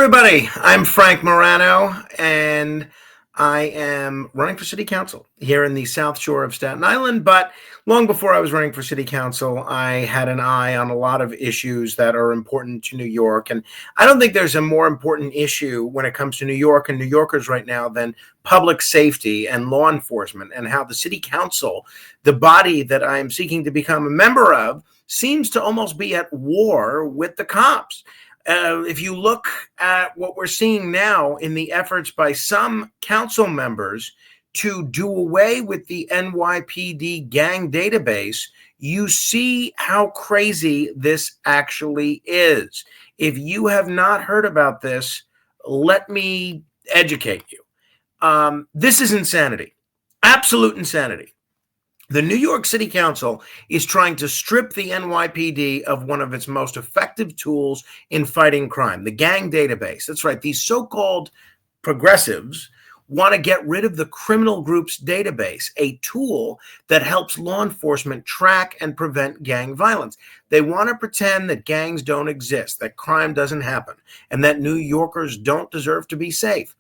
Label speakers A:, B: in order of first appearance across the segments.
A: everybody. I'm Frank Morano, and I am running for city council here in the South Shore of Staten Island. But long before I was running for city council, I had an eye on a lot of issues that are important to New York. And I don't think there's a more important issue when it comes to New York and New Yorkers right now than public safety and law enforcement, and how the city council, the body that I am seeking to become a member of, seems to almost be at war with the cops. If you look at what we're seeing now in the efforts by some council members to do away with the NYPD gang database, you see how crazy this actually is. If you have not heard about this, let me educate you. This is insanity, absolute insanity. The New York City Council is trying to strip the NYPD of one of its most effective tools in fighting crime, the gang database. That's right. These so-called progressives want to get rid of the criminal group's database, a tool that helps law enforcement track and prevent gang violence. They want to pretend that gangs don't exist, that crime doesn't happen, and that New Yorkers don't deserve to be safe.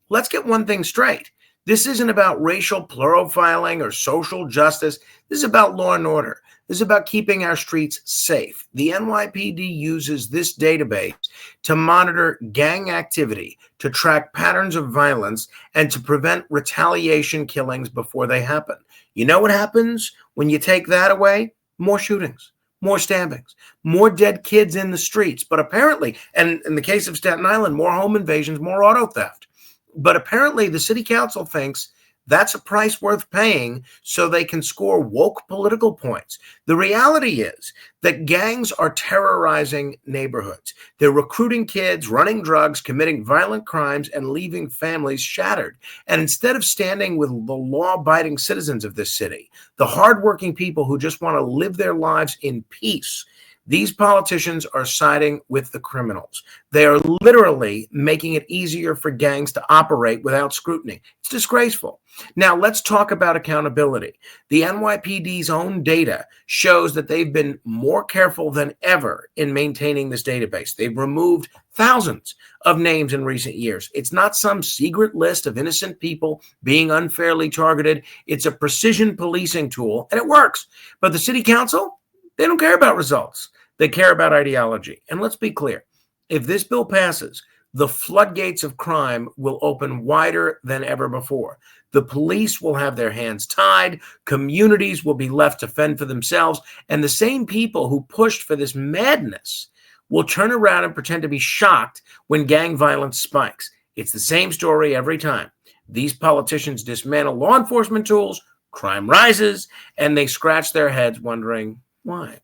A: Let's get one thing straight. This isn't about racial profiling or social justice. This is about law and order. This is about keeping our streets safe. The NYPD uses this database to monitor gang activity, to track patterns of violence, and to prevent retaliation killings before they happen. You know what happens when you take that away? More shootings, more stabbings, more dead kids in the streets. But apparently, and in the case of Staten Island, more home invasions, more auto theft. But apparently the city council thinks that's a price worth paying so they can score woke political points. The reality is that gangs are terrorizing neighborhoods. They're recruiting kids, running drugs, committing violent crimes, and leaving families shattered. And instead of standing with the law-abiding citizens of this city, the hardworking people who just want to live their lives in peace, these politicians are siding with the criminals. They are literally making it easier for gangs to operate without scrutiny. It's disgraceful. Now, let's talk about accountability. The NYPD's own data shows that they've been more careful than ever in maintaining this database. They've removed thousands of names in recent years. It's not some secret list of innocent people being unfairly targeted. It's a precision policing tool, and it works. But the city council, they don't care about results. They care about ideology. And let's be clear. If this bill passes, the floodgates of crime will open wider than ever before. The police will have their hands tied. Communities will be left to fend for themselves. And the same people who pushed for this madness will turn around and pretend to be shocked when gang violence spikes. It's the same story every time. These politicians dismantle law enforcement tools, crime rises, and they scratch their heads wondering, why?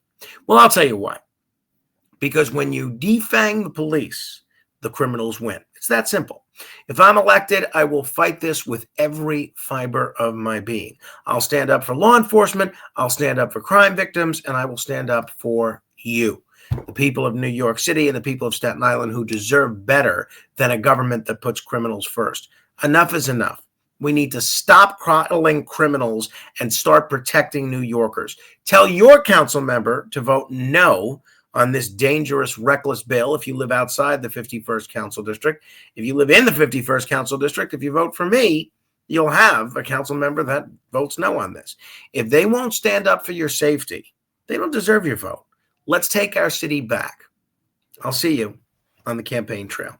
A: Well, I'll tell you why. Because when you defang the police, the criminals win. It's that simple. If I'm elected, I will fight this with every fiber of my being. I'll stand up for law enforcement, I'll stand up for crime victims, and I will stand up for you, the people of New York City and the people of Staten Island who deserve better than a government that puts criminals first. Enough is enough. We need to stop coddling criminals and start protecting New Yorkers. Tell your council member to vote no on this dangerous, reckless bill if you live outside the 51st Council District. If you live in the 51st Council District, if you vote for me, you'll have a council member that votes no on this. If they won't stand up for your safety, they don't deserve your vote. Let's take our city back. I'll see you on the campaign trail.